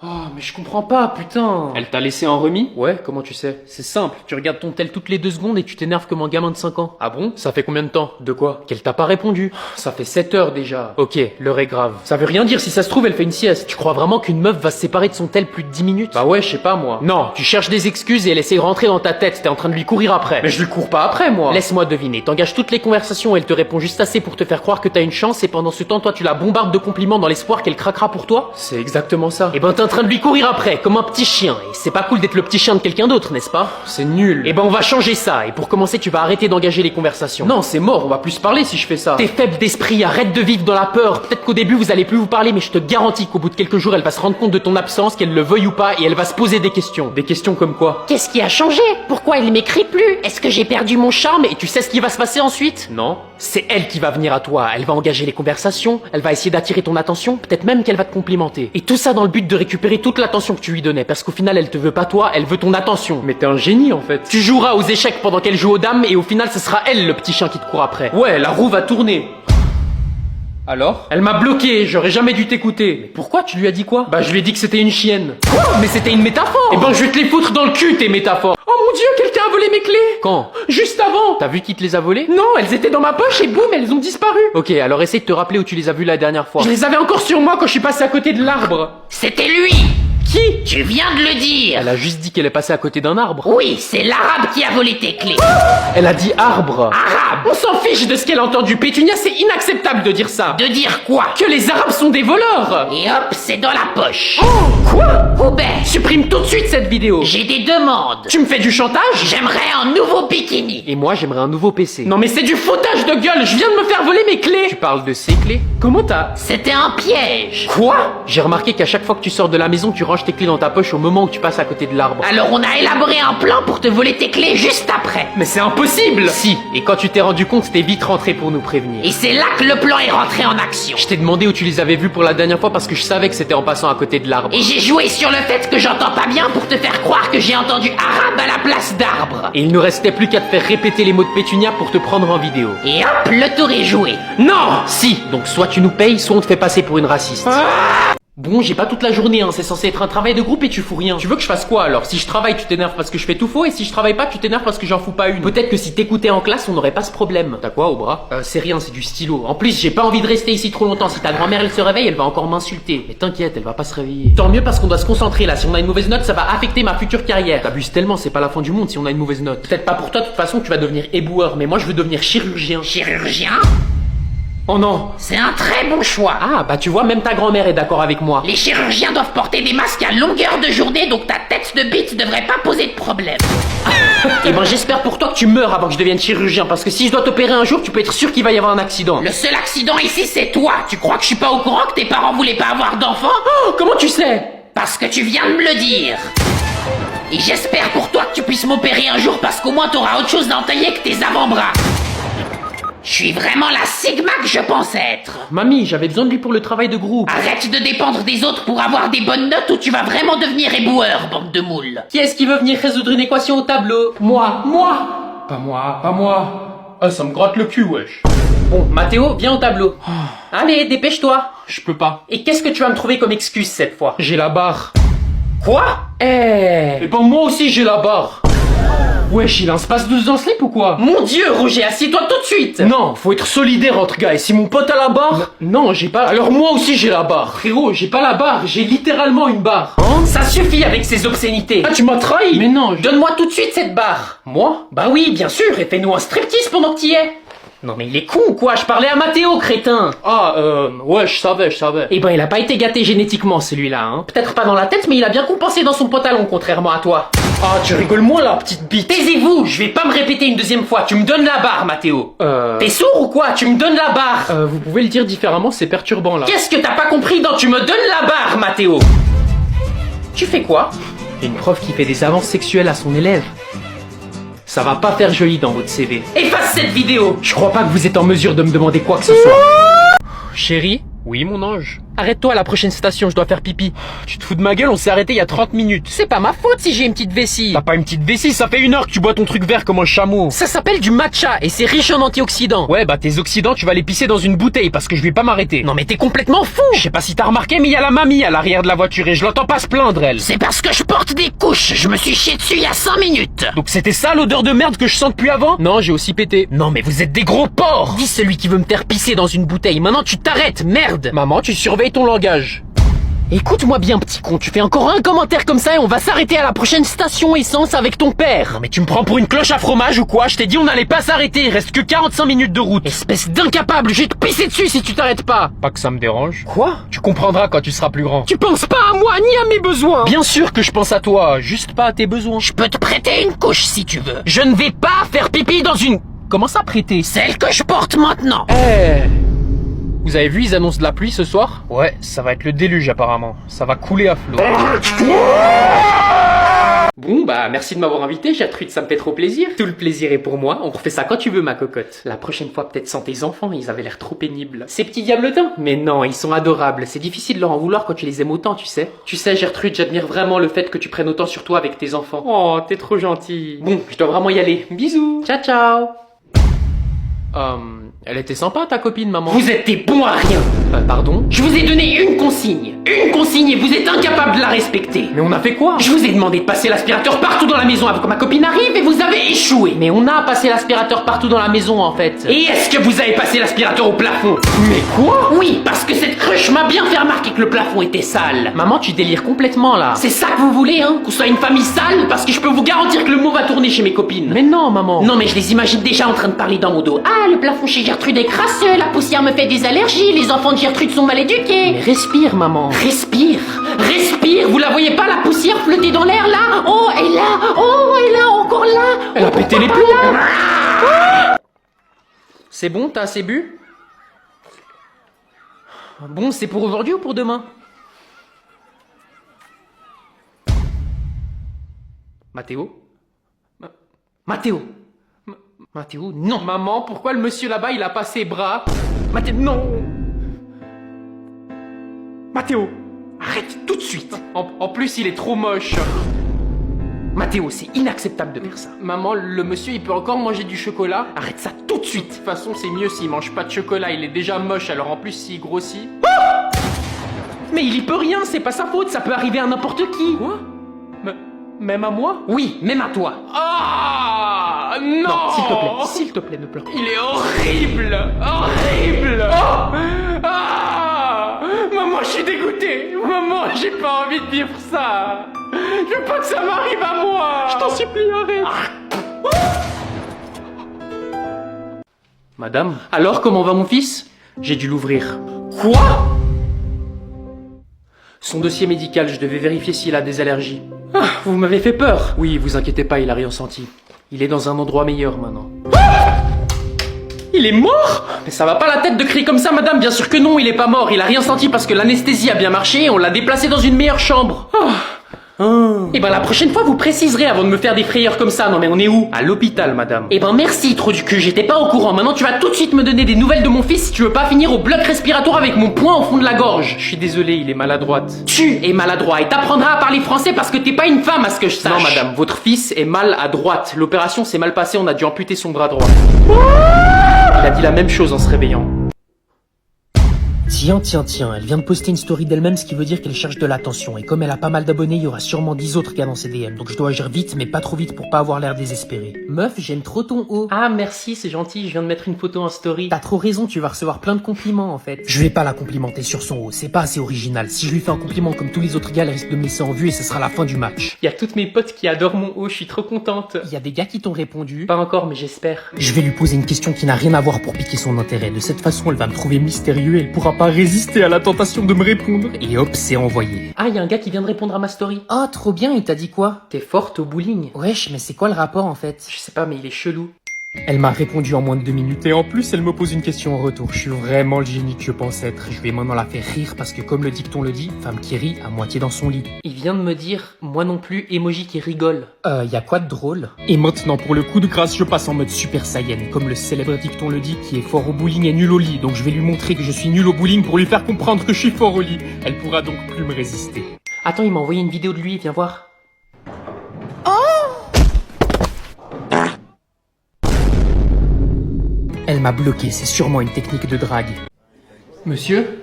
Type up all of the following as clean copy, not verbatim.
Oh, mais je comprends pas, putain. Elle t'a laissé en remis? Ouais, comment tu sais? C'est simple, tu regardes ton tel toutes les 2 secondes et tu t'énerves comme un gamin de 5 ans. Ah bon? Ça fait combien de temps? De quoi? Qu'elle t'a pas répondu. Ça fait 7 heures déjà. Ok, l'heure est grave. Ça veut rien dire, si ça se trouve, elle fait une sieste. Tu crois vraiment qu'une meuf va se séparer de son tel plus de 10 minutes? Bah ouais, je sais pas moi. Non, Tu cherches des excuses et elle essaie de rentrer dans ta tête, t'es en train de lui courir après. mais je lui cours pas après moi. Laisse-moi deviner, t'engages toutes les conversations et elle te répond juste assez pour te faire croire que t'as une chance et pendant ce temps, toi tu la bombardes de compliments dans l'espoir qu'elle craquera pour toi? C'est exactement ça. Eh ben t'es en train de lui courir après, comme un petit chien, et c'est pas cool d'être le petit chien de quelqu'un d'autre, n'est-ce pas? C'est nul. Eh ben on va changer ça, et pour commencer tu vas arrêter d'engager les conversations. Non, c'est mort, on va plus se parler si je fais ça. T'es faible d'esprit, arrête de vivre dans la peur. Peut-être qu'au début vous allez plus vous parler, mais je te garantis qu'au bout de quelques jours elle va se rendre compte de ton absence, qu'elle le veuille ou pas, et elle va se poser des questions. Des questions comme quoi? Qu'est-ce qui a changé? Pourquoi il m'écrit plus? Est-ce que j'ai perdu mon charme? Et tu sais ce qui va se passer ensuite? Non. C'est elle qui va venir à toi, elle va engager les conversations, elle va essayer d'attirer ton attention, peut-être même qu'elle va te complimenter. Et tout ça dans le but de récupérer toute l'attention que tu lui donnais, parce qu'au final elle te veut pas toi, elle veut ton attention. Mais t'es un génie en fait. Tu joueras aux échecs pendant qu'elle joue aux dames, et au final ce sera elle le petit chien qui te court après. Ouais, la roue va tourner. Alors? Elle m'a bloqué, j'aurais jamais dû t'écouter. Mais pourquoi? Tu lui as dit quoi? Bah je lui ai dit que c'était une chienne. Quoi? Mais c'était une métaphore. Eh ben je vais te les foutre dans le cul tes métaphores. Oh mon dieu, quelqu'un a volé mes clés. Quand? Juste avant. T'as vu qui te les a volées? Non, elles étaient dans ma poche et boum, elles ont disparu. Ok, alors essaye de te rappeler où tu les as vues la dernière fois. Je les avais encore sur moi quand je suis passé à côté de l'arbre. C'était lui! Qui? Tu viens de le dire! Elle a juste dit qu'elle est passée à côté d'un arbre. Oui, c'est l'arabe qui a volé tes clés! Elle a dit arbre. Arabe! On s'en fiche de ce qu'elle a entendu. Pétunia, c'est inacceptable de dire ça. De dire quoi? Que les arabes sont des voleurs. Et hop, c'est dans la poche! Quoi? Oubert! Supprime tout de suite cette vidéo. J'ai des demandes! Tu me fais du chantage? J'aimerais un nouveau bikini! Et moi, j'aimerais un nouveau PC. Non mais c'est du foutage de gueule. Je viens de me faire voler mes clés. Tu parles de ces clés? Comment t'as... C'était un piège! Quoi? J'ai remarqué qu'à chaque fois que tu sors de la maison, tu ranges tes clés dans ta poche au moment où tu passes à côté de l'arbre. Alors on a élaboré un plan pour te voler tes clés juste après! Mais c'est impossible. Si. Et quand tu t'es rendu compte, t'es vite rentré pour nous prévenir. Et c'est là que le plan est rentré en action! Je t'ai demandé où tu les avais vus pour la dernière fois parce que je savais que c'était en passant à côté de l'arbre. Et j'ai joué sur le fait que j'entends pas bien pour te faire croire que j'ai entendu arabe à la place d'arbre! Et il nous restait plus qu'à te faire répéter les mots de Pétunia pour te prendre en vidéo. Et hop, le tour est joué! Non. Si. Donc soit tu nous payes, soit on te fait passer pour une raciste. Bon, j'ai pas toute la journée, hein. C'est censé être un travail de groupe et tu fous rien. Tu veux que je fasse quoi alors? Si je travaille, tu t'énerves parce que je fais tout faux, et si je travaille pas, tu t'énerves parce que j'en fous pas une. Peut-être que si t'écoutais en classe, on n'aurait pas ce problème. T'as quoi au bras? C'est rien, c'est du stylo. En plus, j'ai pas envie de rester ici trop longtemps. Si ta grand-mère elle se réveille, elle va encore m'insulter. Mais t'inquiète, elle va pas se réveiller. Tant mieux parce qu'on doit se concentrer là. Si on a une mauvaise note, ça va affecter ma future carrière. T'abuses tellement, c'est pas la fin du monde si on a une mauvaise note. Peut-être pas pour toi, de toute façon, tu vas devenir éboueur, mais moi je veux devenir chirurgien. Chirurgien? Oh non. C'est un très bon choix! Ah, bah tu vois, même ta grand-mère est d'accord avec moi. Les chirurgiens doivent porter des masques à longueur de journée, donc ta tête de bite devrait pas poser de problème. Et ben j'espère pour toi que tu meurs avant que je devienne chirurgien, parce que si je dois t'opérer un jour, tu peux être sûr qu'il va y avoir un accident. Le seul accident ici, c'est toi! Tu crois que je suis pas au courant que tes parents voulaient pas avoir d'enfants? Oh, comment tu sais? Parce que tu viens de me le dire! Et j'espère pour toi que tu puisses m'opérer un jour, parce qu'au moins t'auras autre chose à entailler que tes avant-bras! Je suis vraiment la Sigma que je pense être! Mamie, j'avais besoin de lui pour le travail de groupe. Arrête de dépendre des autres pour avoir des bonnes notes ou tu vas vraiment devenir éboueur, bande de moules! Qui est-ce qui veut venir résoudre une équation au tableau? Moi. Pas moi, pas moi. Ah, ça me gratte le cul, wesh. Bon, Mathéo, viens au tableau. Allez, dépêche-toi. Je peux pas. Et qu'est-ce que tu vas me trouver comme excuse cette fois? J'ai la barre. Quoi? Eh ben moi aussi j'ai la barre. Wesh, il a un space 12 dans le slip ou quoi? Mon dieu, Roger, assieds-toi tout de suite. Non, faut être solidaire entre gars. Et si mon pote a la barre... Non, j'ai pas... Alors moi aussi j'ai la barre. Frérot, j'ai pas la barre, j'ai littéralement une barre. Ça suffit avec ces obscénités. Ah, tu m'as trahi. Mais non, Donne-moi tout de suite cette barre. Moi? Bah oui, bien sûr, et fais-nous un striptease pendant que t'y es. Non mais il est con ou quoi? Je parlais à Mathéo, crétin. Ah, ouais, je savais. Eh ben il a pas été gâté génétiquement celui-là, hein. Peut-être pas dans la tête, mais il a bien compensé dans son pantalon, contrairement à toi. Ah, tu rigoles moins là, petite bite. Taisez-vous, je vais pas me répéter une deuxième fois, tu me donnes la barre, Mathéo. T'es sourd ou quoi? Tu me donnes la barre. Vous pouvez le dire différemment, c'est perturbant là. Qu'est-ce que t'as pas compris dans tu me donnes la barre, Mathéo? Tu fais quoi? Une prof qui fait des avances sexuelles à son élève. Ça va pas faire joli dans votre CV. Efface cette vidéo. Je crois pas que vous êtes en mesure de me demander quoi que ce soit. Chérie? Oui, mon ange. Arrête-toi à la prochaine station, je dois faire pipi. Tu te fous de ma gueule, on s'est arrêté il y a 30 minutes. C'est pas ma faute si j'ai une petite vessie. T'as pas une petite vessie, ça fait 1 heure que tu bois ton truc vert comme un chameau. Ça s'appelle du matcha et c'est riche en antioxydants. Ouais, bah tes oxydants, tu vas les pisser dans une bouteille parce que je vais pas m'arrêter. Non mais t'es complètement fou. Je sais pas si t'as remarqué, mais il y a la mamie à l'arrière de la voiture et je l'entends pas se plaindre, elle. C'est parce que je porte des couches. Je me suis chié dessus il y a 5 minutes. Donc c'était ça l'odeur de merde que je sens depuis avant? Non, j'ai aussi pété. Non mais vous êtes des gros porcs. Dis celui qui veut me faire pisser dans une bouteille. Maintenant tu t'arrêtes, merde. Maman, tu surveilles ton langage. Écoute-moi bien, petit con, tu fais encore un commentaire comme ça et on va s'arrêter à la prochaine station essence avec ton père. Non mais tu me prends pour une cloche à fromage ou quoi? Je t'ai dit on n'allait pas s'arrêter, il reste que 45 minutes de route. Espèce d'incapable, je vais te pisser dessus si tu t'arrêtes pas. Pas que ça me dérange. Quoi? Tu comprendras quand tu seras plus grand. Tu penses pas à moi ni à mes besoins. Bien sûr que je pense à toi, juste pas à tes besoins. Je peux te prêter une couche si tu veux. Je ne vais pas faire pipi dans une... Comment ça prêter? Celle que je porte maintenant. Vous avez vu, ils annoncent de la pluie ce soir? Ouais, ça va être le déluge apparemment. Ça va couler à flot. Bon bah merci de m'avoir invité Gertrude, ça me fait trop plaisir. Tout le plaisir est pour moi, on refait ça quand tu veux ma cocotte. La prochaine fois peut-être sans tes enfants, ils avaient l'air trop pénibles. Ces petits diabletins? Mais non, ils sont adorables, c'est difficile de leur en vouloir quand tu les aimes autant, tu sais. Tu sais Gertrude, j'admire vraiment le fait que tu prennes autant sur toi avec tes enfants. Oh, t'es trop gentille. Bon, je dois vraiment y aller. Bisous. Ciao ciao. Elle était sympa ta copine, maman. Vous êtes des bons à rien. Pardon? Je vous ai donné une consigne et vous êtes incapable de la respecter. Mais on a fait quoi? Je vous ai demandé de passer l'aspirateur partout dans la maison avant que ma copine arrive et vous avez échoué. Mais on a passé l'aspirateur partout dans la maison en fait. Et est-ce que vous avez passé l'aspirateur au plafond? Mais quoi? Oui, parce que cette cruche m'a bien fait remarquer que le plafond était sale. Maman, tu délires complètement là. C'est ça que vous voulez, hein? Qu'on soit une famille sale? Parce que je peux vous garantir que le mot va tourner chez mes copines. Mais non, maman. Non, mais je les imagine déjà en train de parler dans mon dos. Ah, le plafond chez Gertrude est crasseux, la poussière me fait des allergies, les enfants de Gertrude sont mal éduqués. Mais respire, maman. Respire. Respire. Vous la voyez pas, la poussière flotter dans l'air là? Oh, et là. Oh, et là, encore là. Elle a pété les plombs. C'est bon, t'as assez bu? Bon, c'est pour aujourd'hui ou pour demain? Mathéo? Mathéo? Mathéo, non. Maman, pourquoi le monsieur là-bas, il a pas ses bras? Mathéo, non. Mathéo, arrête tout de suite. En plus, il est trop moche. Mathéo, c'est inacceptable de faire ça. Maman, le monsieur, il peut encore manger du chocolat? Arrête ça tout de suite. De toute façon, c'est mieux s'il mange pas de chocolat. Il est déjà moche, alors en plus, s'il grossit... Ah! Mais il y peut rien, c'est pas sa faute. Ça peut arriver à n'importe qui. Quoi? Même à moi? Oui, même à toi. Ah non, non, s'il te plaît, ne pleure pas. Il est horrible, horrible. Oh ah maman, je suis dégoûté. Maman, j'ai pas envie de vivre ça. Je veux pas que ça m'arrive à moi. Je t'en supplie, arrête. Madame? Alors, comment va mon fils? J'ai dû l'ouvrir. Quoi? Son dossier médical, je devais vérifier s'il a des allergies. Ah, vous m'avez fait peur. Oui, vous inquiétez pas, il a rien senti. Il est dans un endroit meilleur maintenant. Ah! Il est mort? Mais ça va pas la tête de crier comme ça, madame. Bien sûr que non, il est pas mort. Il a rien senti parce que l'anesthésie a bien marché et on l'a déplacé dans une meilleure chambre. Et ben la prochaine fois vous préciserez avant de me faire des frayeurs comme ça. Non mais on est où? À l'hôpital, madame. Et ben merci, trou du cul, j'étais pas au courant. Maintenant tu vas tout de suite me donner des nouvelles de mon fils si tu veux pas finir au bloc respiratoire avec mon poing au fond de la gorge. Je suis désolé, il est maladroite. Tu es maladroit et t'apprendras à parler français parce que t'es pas une femme à ce que je sache. Non madame, votre fils est mal à droite. L'opération s'est mal passée, on a dû amputer son bras droit. Il a dit la même chose en se réveillant. Tiens, elle vient de poster une story d'elle-même, ce qui veut dire qu'elle cherche de l'attention. Et comme elle a pas mal d'abonnés, il y aura sûrement 10 autres gars dans ses DM. Donc je dois agir vite, mais pas trop vite pour pas avoir l'air désespéré. Meuf, j'aime trop ton haut. Ah merci, c'est gentil, je viens de mettre une photo en story. T'as trop raison, tu vas recevoir plein de compliments en fait. Je vais pas la complimenter sur son haut, c'est pas assez original. Si je lui fais un compliment comme tous les autres gars, elle risque de me laisser en vue et ce sera la fin du match. Y a toutes mes potes qui adorent mon haut, je suis trop contente. Y a des gars qui t'ont répondu? Pas encore, mais j'espère. Je vais lui poser une question qui n'a rien à voir pour piquer son intérêt. De cette façon, elle va me trouver mystérieux et elle pourra pas résister à la tentation de me répondre. Et hop, c'est envoyé. Ah, y a un gars qui vient de répondre à ma story. Oh, trop bien, il t'a dit quoi? T'es forte au bowling. Wesh, mais c'est quoi le rapport en fait? Je sais pas, mais il est chelou. Elle m'a répondu en moins de 2 minutes et en plus elle me pose une question en retour. Je suis vraiment le génie que je pense être. Je vais maintenant la faire rire parce que comme le dicton le dit, femme qui rit à moitié dans son lit. Il vient de me dire, moi non plus, emoji qui rigole. Y a quoi de drôle? Et maintenant pour le coup de grâce, je passe en mode Super Saiyan. Comme le célèbre dicton le dit, qui est fort au bowling et nul au lit. Donc je vais lui montrer que je suis nul au bowling pour lui faire comprendre que je suis fort au lit. Elle pourra donc plus me résister. Attends, il m'a envoyé une vidéo de lui, viens voir. Elle m'a bloqué, c'est sûrement une technique de drague. Monsieur?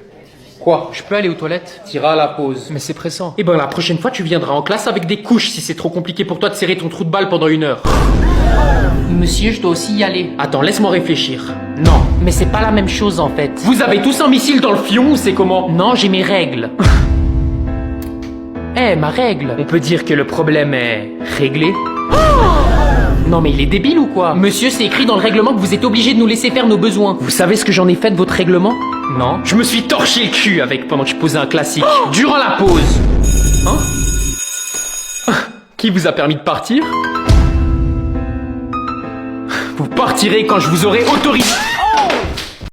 Quoi? Je peux aller aux toilettes? T'iras à la pause. Mais c'est pressant. Eh ben la prochaine fois tu viendras en classe avec des couches si c'est trop compliqué pour toi de serrer ton trou de balle pendant 1 heure. Monsieur, je dois aussi y aller. Attends, laisse-moi réfléchir. Non, mais c'est pas la même chose en fait. Vous avez tous un missile dans le fion ou c'est comment? Non, j'ai mes règles. Eh, ma règle. On peut dire que le problème est réglé. Non mais il est débile ou quoi? Monsieur, c'est écrit dans le règlement que vous êtes obligé de nous laisser faire nos besoins. Vous savez ce que j'en ai fait de votre règlement? Non. Je me suis torché le cul avec pendant que je posais un classique. Durant la pause. Hein? Qui vous a permis de partir? Vous partirez quand je vous aurai autorisé.